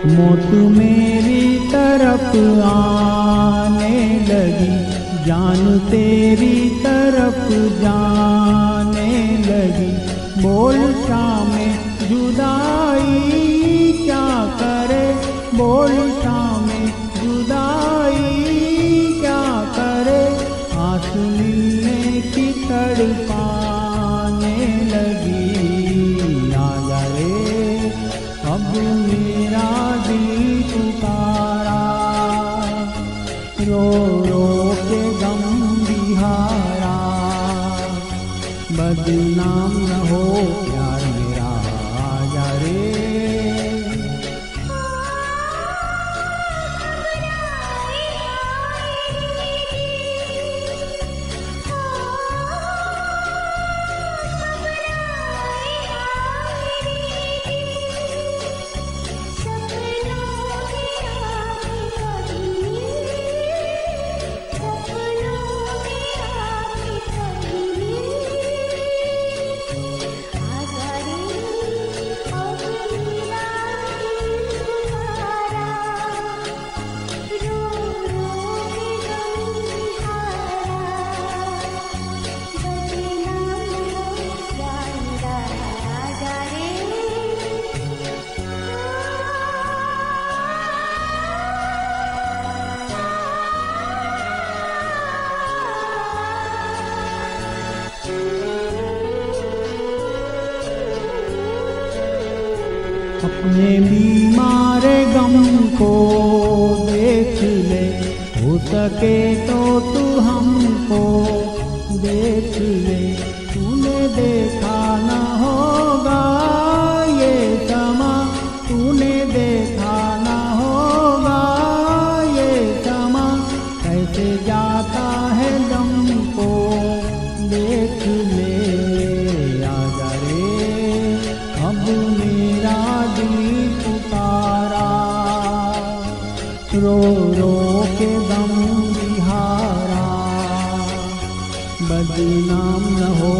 मौत मेरी तरफ आने लगी, जान तेरी तरफ जाने लगी। बोल शामे जुदाई क्या करे, बोल शामे जुदाई क्या करे। आस मिलने की तड़पाने लगी। आजा रे अब मेरा दिल पुकारा, रो रो के गम बिहारा। बदनाम न हो प्यार मेरा, आजा रे। अपने बीमार गम को देख ले, हो सके तो तू हमको देख ले। तूने देखा न होगा ये समा, तूने देखा न होगा ये समा। कैसे जाता है दम को देख ले। आजा रे अब मेरा दिल पुकारा, रो रो के दम बिहारा। बदनाम न हो